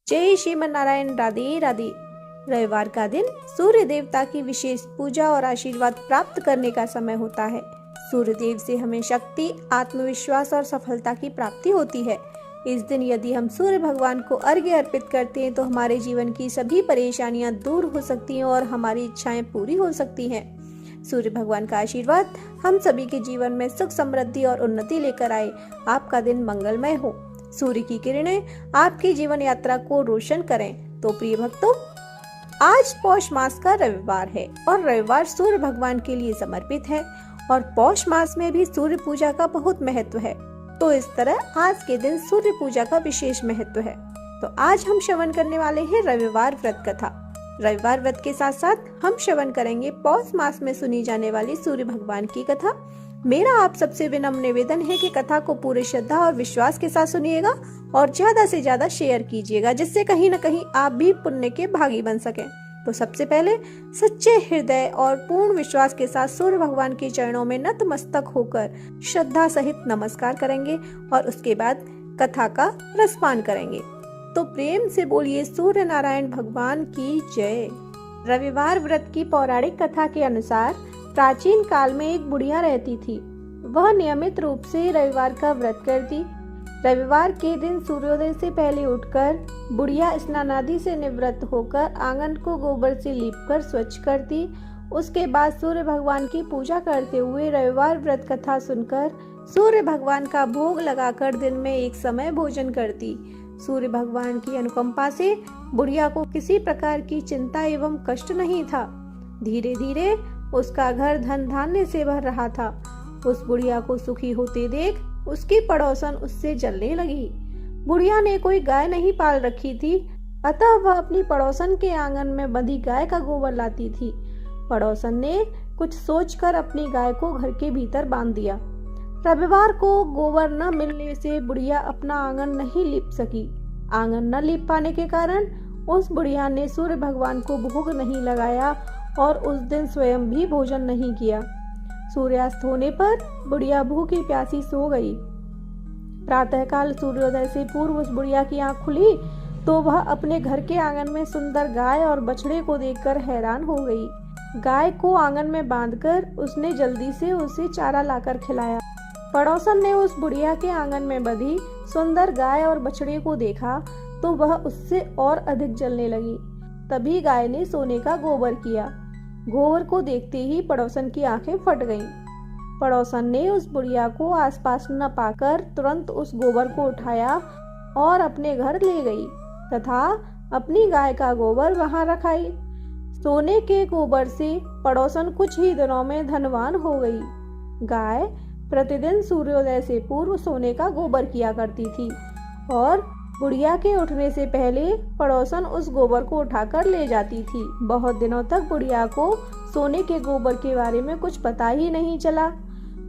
जय श्रीमन नारायण। राधे राधे। रविवार का दिन सूर्य देवता की विशेष पूजा और आशीर्वाद प्राप्त करने का समय होता है। सूर्य देव से हमें शक्ति, आत्मविश्वास और सफलता की प्राप्ति होती है। इस दिन यदि हम सूर्य भगवान को अर्घ्य अर्पित करते हैं तो हमारे जीवन की सभी परेशानियां दूर हो सकती हैं और हमारी इच्छाएं पूरी हो सकती हैं। सूर्य भगवान का आशीर्वाद हम सभी के जीवन में सुख, समृद्धि और उन्नति लेकर आए। आपका दिन मंगलमय हो। सूर्य की किरणें आपकी जीवन यात्रा को रोशन करें। तो प्रिय भक्तों, आज पौष मास का रविवार है और रविवार सूर्य भगवान के लिए समर्पित है और पौष मास में भी सूर्य पूजा का बहुत महत्व है। तो इस तरह आज के दिन सूर्य पूजा का विशेष महत्व है। तो आज हम श्रवण करने वाले हैं रविवार व्रत कथा। रविवार व्रत के साथ साथ हम श्रवण करेंगे पौष मास में सुनी जाने वाली सूर्य भगवान की कथा। मेरा आप सबसे विनम्र निवेदन है कि कथा को पूरे श्रद्धा और विश्वास के साथ सुनिएगा और ज्यादा से ज्यादा शेयर कीजिएगा, जिससे कहीं न कहीं आप भी पुण्य के भागी बन सकें। तो सबसे पहले सच्चे हृदय और पूर्ण विश्वास के साथ सूर्य भगवान के चरणों में नतमस्तक होकर श्रद्धा सहित नमस्कार करेंगे और उसके बाद कथा का रसपान करेंगे। तो प्रेम से बोलिए सूर्य नारायण भगवान की जय। रविवार व्रत की पौराणिक कथा के अनुसार प्राचीन काल में एक बुढ़िया रहती थी। वह नियमित रूप से रविवार का व्रत करती। रविवार के दिन सूर्योदय से पहले उठकर बुढ़िया स्नानादि से निवृत्त होकर आंगन को गोबर से लीपकर स्वच्छ करती। उसके बाद सूर्य भगवान की पूजा करते हुए रविवार व्रत कथा सुनकर सूर्य भगवान का भोग लगाकर दिन में एक समय भोजन करती। सूर्य भगवान की अनुकंपा से बुढ़िया को किसी प्रकार की चिंता एवं कष्ट नहीं था। धीरे धीरे उसका घर धन धान्य से भर रहा था। उस बुढ़िया को सुखी होते देख उसकी पड़ोसन उससे जलने लगी। बुढ़िया ने कोई गाय नहीं पाल रखी थी, अतः वह अपनी पड़ोसन के आंगन में बंधी गाय का गोबर लाती थी। पड़ोसन ने कुछ सोचकर अपनी गाय को घर के भीतर बांध दिया। रविवार को गोबर न मिलने से बुढ़िया अपना आंगन नहीं लीप सकी। आंगन न लीप पाने के कारण उस बुढ़िया ने सूर्य भगवान को भोग नहीं लगाया और उस दिन स्वयं भी भोजन नहीं किया। सूर्यास्त होने पर बुढ़िया भूखी प्यासी सो गई। प्रातःकाल सूर्योदय से पूर्व उस बुढ़िया की आंख खुली तो वह अपने घर के आंगन में सुंदर गाय और बछड़े को देखकर हैरान हो गई। गाय को आंगन में बांधकर उसने जल्दी से उसे चारा लाकर खिलाया। पड़ोसन ने उस बुढ़िया के आंगन में बंधी सुंदर गाय और बछड़े को देखा तो वह उससे और अधिक जलने लगी। तभी गाय ने सोने का गोबर किया। गोबर को देखते ही पड़ोसन की आंखें फट गईं। पड़ोसन ने उस बुढ़िया को आसपास न पाकर तुरंत उस गोबर को उठाया और अपने घर ले गई तथा अपनी गाय का गोबर वहां रखाई। सोने के गोबर से पड़ोसन कुछ ही दिनों में धनवान हो गई। गाय प्रतिदिन सूर्योदय से पूर्व सोने का गोबर किया करती थी और बुढ़िया के उठने से पहले पड़ोसन उस गोबर को उठाकर ले जाती थी। बहुत दिनों तक बुढ़िया को सोने के गोबर के बारे में कुछ पता ही नहीं चला।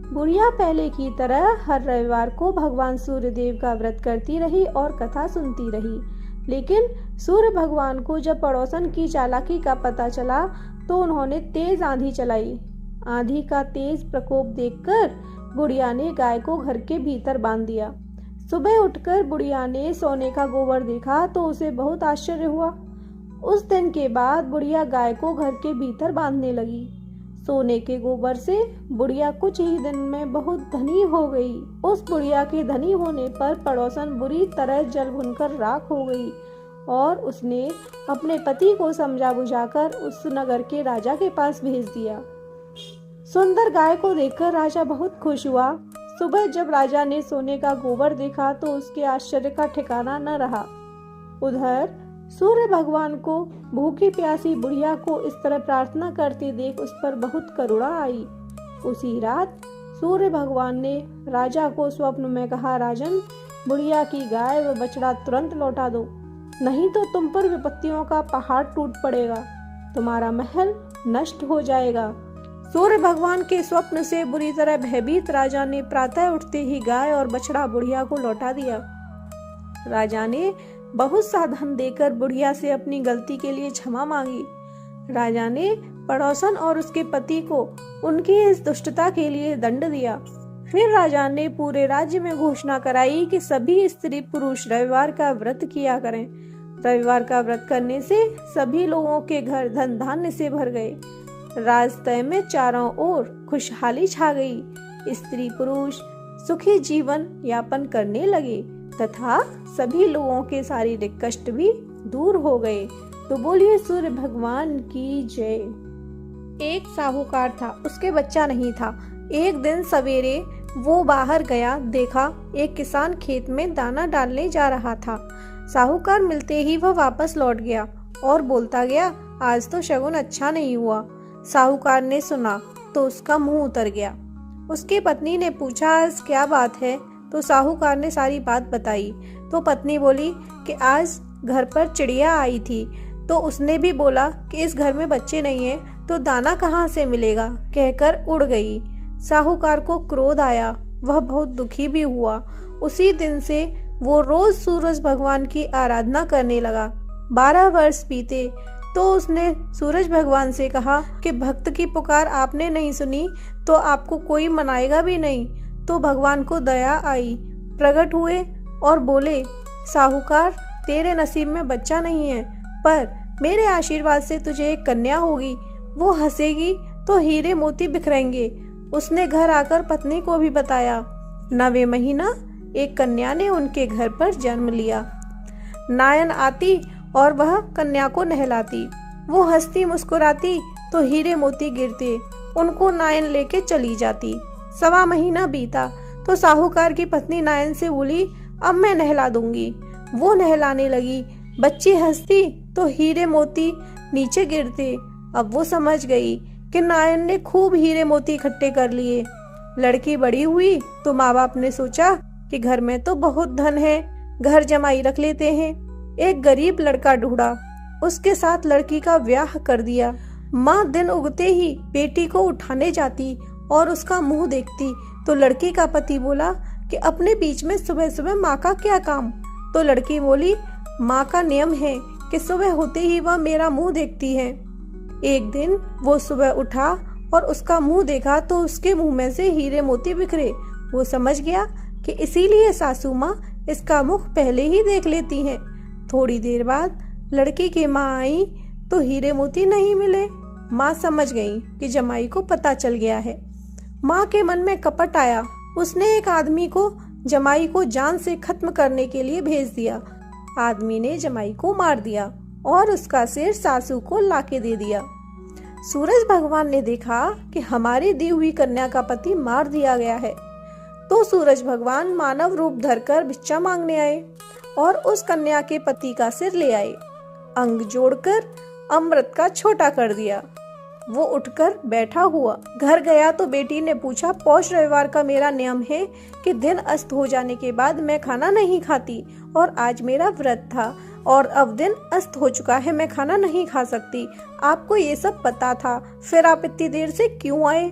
बुढ़िया पहले की तरह हर रविवार को भगवान सूर्य देव का व्रत करती रही और कथा सुनती रही। लेकिन सूर्य भगवान को जब पड़ोसन की चालाकी का पता चला तो उन्होंने तेज आंधी चलाई। आंधी का तेज प्रकोप देखकर बुढ़िया ने गाय को घर के भीतर बांध दिया। सुबह उठकर बुढ़िया ने सोने का गोबर देखा तो उसे बहुत आश्चर्य हुआ। उस दिन के बाद बुढ़िया गाय को घर के भीतर बांधने लगी। सोने के गोबर से बुढ़िया कुछ ही दिन में बहुत धनी हो गई। उस बुढ़िया के धनी होने पर पड़ोसन बुरी तरह जल भुनकर राख हो गई और उसने अपने पति को समझा बुझाकर उस नगर के राजा के पास भेज दिया। सुंदर गाय को देखकर राजा बहुत खुश हुआ। सुबह जब राजा ने सोने का गोबर देखा तो उसके आश्चर्य का ठिकाना न रहा। उधर सूर्य भगवान को भूखी प्यासी बुढ़िया को इस तरह प्रार्थना करते देख उस पर बहुत करुणा आई। उसी रात सूर्य भगवान ने राजा को स्वप्न में कहा, राजन, बुढ़िया की गाय व बछड़ा तुरंत लौटा दो, नहीं तो तुम पर विपत्तियों का पहाड़ टूट पड़ेगा, तुम्हारा महल नष्ट हो जाएगा। सूर्य भगवान के स्वप्न से बुरी तरह भयभीत राजा ने प्रातः उठते ही गाय और बछड़ा बुढ़िया को लौटा दिया। राजा ने बहुत सा धन देकर बुढ़िया से अपनी गलती के लिए क्षमा मांगी। राजा ने पड़ोसन और उसके पति को उनकी इस दुष्टता के लिए दंड दिया। फिर राजा ने पूरे राज्य में घोषणा कराई कि सभी स्त्री पुरुष रविवार का व्रत किया करें। रविवार का व्रत करने से सभी लोगों के घर धन धान्य से भर गए। रास्ते में चारों ओर खुशहाली छा गई। स्त्री पुरुष सुखी जीवन यापन करने लगे तथा सभी लोगों के शारीरिक कष्ट भी दूर हो गए। तो बोलिए सूर्य भगवान की जय। एक साहूकार था, उसके बच्चा नहीं था। एक दिन सवेरे वो बाहर गया, देखा एक किसान खेत में दाना डालने जा रहा था। साहूकार मिलते ही वह वापस लौट गया और बोलता गया, आज तो शगुन अच्छा नहीं हुआ। साहूकार ने सुना तो उसका मुंह उतर गया। उसकी पत्नी ने पूछा, आज क्या बात है? तो साहूकार ने सारी बात बताई। तो पत्नी बोली कि आज घर पर चिड़िया आई थी, तो उसने भी बोला कि इस घर में बच्चे नहीं हैं तो दाना कहाँ से मिलेगा, कहकर उड़ गई। साहूकार को क्रोध आया, वह बहुत दुखी भी हुआ। उसी दिन से वो रोज सूरज भगवान की आराधना करने लगा। 12 वर्ष बीते तो उसने सूरज भगवान से कहा कि भक्त की पुकार आपने नहीं सुनी तो आपको कोई मनाएगा भी नहीं। तो भगवान को दया आई, प्रकट हुए और बोले, साहूकार तेरे नसीब में बच्चा नहीं है, पर मेरे आशीर्वाद से तुझे एक कन्या होगी। वो हंसेगी तो हीरे मोती बिखरेंगे। उसने घर आकर पत्नी को भी बताया। 9वें महीना एक कन्या ने उनके घर पर जन्म लिया। नायन आती और वह कन्या को नहलाती। वो हंसती मुस्कुराती तो हीरे मोती गिरते, उनको नायन लेके चली जाती। 1.25 महीना बीता तो साहूकार की पत्नी नायन से बोली, अब मैं नहला दूंगी। वो नहलाने लगी, बच्ची हंसती तो हीरे मोती नीचे गिरते। अब वो समझ गई कि नायन ने खूब हीरे मोती इकट्ठे कर लिए। लड़की बड़ी हुई तो माँ बाप ने सोचा कि घर में तो बहुत धन है, घर जमाई रख लेते हैं। एक गरीब लड़का ढूंढा, उसके साथ लड़की का ब्याह कर दिया। माँ दिन उगते ही बेटी को उठाने जाती और उसका मुंह देखती तो लड़की का पति बोला कि अपने बीच में सुबह सुबह माँ का क्या काम? तो लड़की बोली, माँ का नियम है कि सुबह होते ही वह मेरा मुंह देखती है। एक दिन वो सुबह उठा और उसका मुंह देखा तो उसके मुंह में से हीरे मोती बिखरे। वो समझ गया कि इसीलिए सासू माँ इसका मुख पहले ही देख लेती हैं। थोड़ी देर बाद लड़की की माँ आई तो हीरे मोती नहीं मिले। माँ समझ गई कि जमाई को पता चल गया है। माँ के मन में कपट आया। उसने एक आदमी को जमाई को जान से खत्म करने के लिए भेज दिया। आदमी ने जमाई को मार दिया और उसका सिर सासू को लाके दे दिया। सूरज भगवान ने देखा कि हमारी दी हुई कन्या का पति मार दिया गया है, तो सूरज भगवान मानव रूप धरकर भिक्षा मांगने आए और उस कन्या के पति का सिर ले आए। अंग जोड़कर अमृत का छोटा कर दिया। वो उठकर बैठा हुआ। घर गया तो बेटी ने पूछा, पौष रविवार का मेरा नियम है कि दिन अस्त हो जाने के बाद मैं खाना नहीं खाती और आज मेरा व्रत था और अब दिन अस्त हो चुका है, मैं खाना नहीं खा सकती। आपको ये सब पता था, फिर आप इतनी देर से क्यों आए?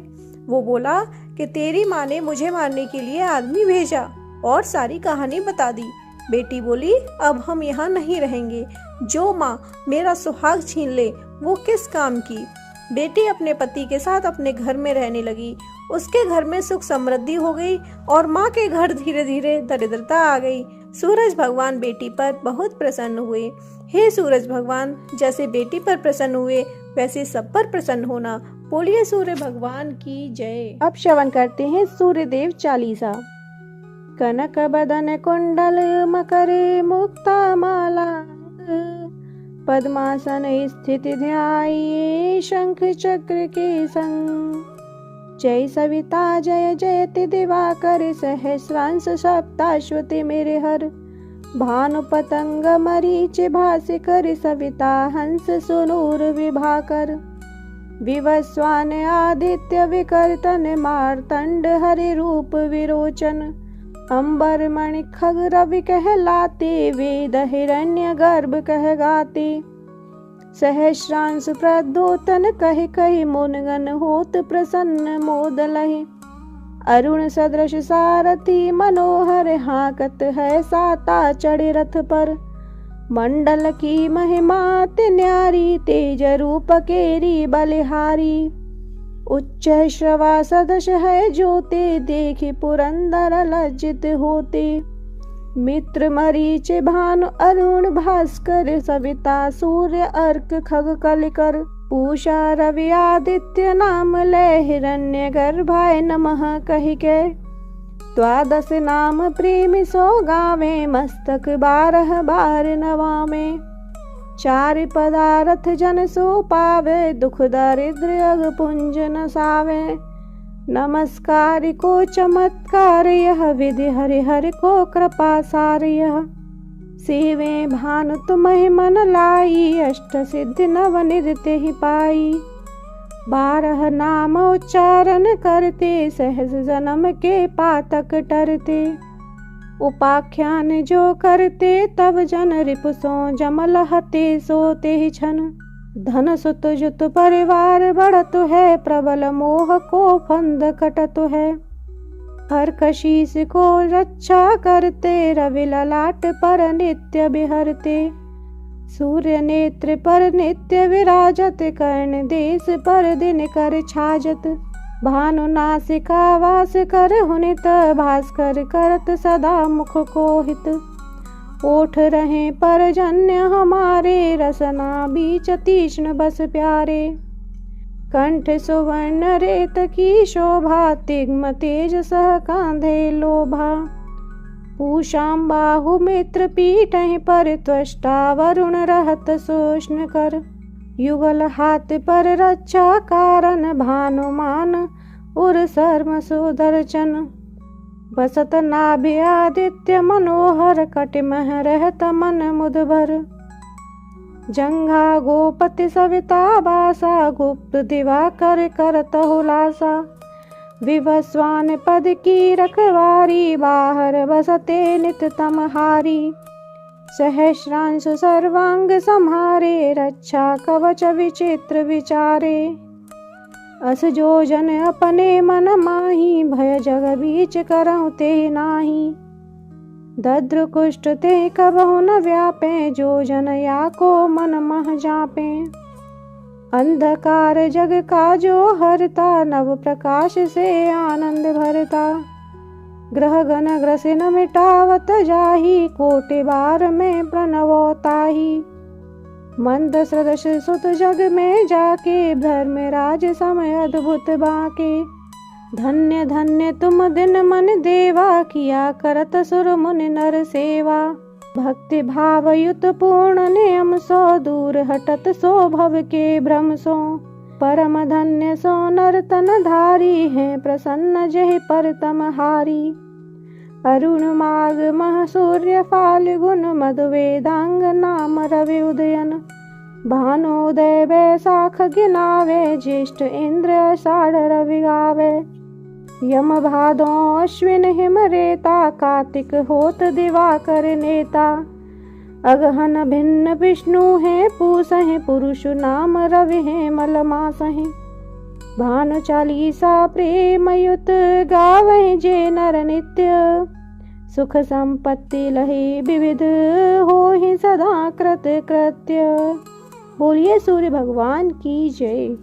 वो बोला कि तेरी माँ ने मुझे मारने के लिए आदमी भेजा और सारी कहानी बता दी। बेटी बोली, अब हम यहाँ नहीं रहेंगे। जो माँ मेरा सुहाग छीन ले वो किस काम की? बेटी अपने पति के साथ अपने घर में रहने लगी। उसके घर में सुख समृद्धि हो गई और माँ के घर धीरे धीरे दरिद्रता आ गई। सूरज भगवान बेटी पर बहुत प्रसन्न हुए। हे सूरज भगवान, जैसे बेटी पर प्रसन्न हुए वैसे सब पर प्रसन्न होना। बोलिए सूर्य भगवान की जय। अब श्रवण करते हैं सूर्य देव चालीसा। कनक बदन कुंडल मकर मुक्ता माला, पद्मासन स्थित ध्याये शंख चक्र के संग। जय सविता जय जयति दिवाकर, सहस्रांश सप्ताश्वति मेरे हर। भानु पतंग मरीच भास्कर, सविता हंस सुनूर विभाकर। विवस्वान आदित्य विकर्तन, मार्तंड हरि रूप विरोचन। अंबर मणि खग रवि कहलाते, वेद हिरण्य गर्भ कह गाते। सहस्रांश प्रद्योतन कहि कहि, मुनगन होत प्रसन्न मोद लहि। अरुण सदृश सारथी मनोहर, हाकत है साता चढ़े रथ पर। मंडल की महिमात न्यारी, तेज रूप केरी बलिहारी। उच्च श्रवा सदृश है जोते, देखि पुरंदर लज्जित होते। मित्र मरीच भानु अरुण भास्कर सविता सूर्य अर्क खग कलिकर पूषा रवि आदित्य नाम ले हिरण्य गर्भाय नमः कहिके। द्वादश नाम प्रेम सो गावे मस्तक 12 बार नवामे। 4 पदार्थ जन सो पावे दुख दारिद्र्य अग पुंज न सावे। नमस्कार को चमत्कार यह विधि हरि हरि को कृपा सार यह। सेवे भानु तुम्हें मन लाई अष्ट सिद्धि नव निधि ही पाई। 12 नाम उच्चारण करते सहज जन्म के पातक टरते। उपाख्यान जो करते तब जन रिपुसो जमल हते सोते ही छन। धन सुत जुत परिवार बढ़त है प्रबल मोह को फंद कटत है। हर कशीस को रक्षा करते रवि ललाट पर नित्य बिहरते। सूर्य नेत्र पर नित्य विराजत कर्ण देश पर दिन कर छाजत। भानु नासिका वास कर हुनित भास्कर करत सदा मुख को हित। ओठ रहे परजन्य हमारे रसना बीच तीक्ष्ण बस प्यारे। कंठ सुवर्ण रेत की शोभा तिग्म तेज सह कांधे लोभा। पूषाम बाहु मित्र पीठ पर त्वष्टा वरुण रहत सोष्ण कर। युगल हाथ पर रक्षा कारण भानुमान उर सर्म सुदर्शन। बसत नाभि आदित्य मनोहर कटिमह रहत मन मुदभर। जंघा गोपति सविता बासा गुप्त दिवाकर करत हुलासा। विवस्वान पद की रखवारी बाहर बसते नित तमहारी। सहस्रांश सर्वांग सम्हारे रक्षा कवच विचित्र विचारे। अस जो जन अपने मन माही भय जग बीच करहु ते नाही। दद्र कुष्ठ ते कबहु न व्यापे जो जन या को मन मह जापे। अंधकार जग का जो हरता नव प्रकाश से आनंद भरता। ग्रह गण ग्रसिन मिटावत जाही कोटि बार में प्रणवोताही। मंद सदृश सुत जग में जाके धर्मराज समय अद्भुत बाके। धन्य धन्य तुम दिन मन देवा किया करत सुर मुनि नर सेवा। भक्ति भाव युत पूर्ण नियम सो दूर हटत सो भव के भ्रम सो। परम धन्य सो नर तन धारी है प्रसन्न जहि पर तमहारी। अरुण माग मह सूर्य फाल्गुन मधु वेदांग नाम रवि उदयन। भानुदय बैसाख गिनावे ज्येष्ठ इंद्र आषाढ़ रवि गावे। यम भादो अश्विन हिम रेता कार्तिक होत दिवाकर नेता। अगहन भिन्न विष्णु है पूस है पुरुष नाम रवि है मल मास है। भानु चालीसा प्रेम युत गावे जे नर नित्य। सुख संपत्ति लहे विविध हो ही सदा कृत कृत्य। बोलिए सूर्य भगवान की जय।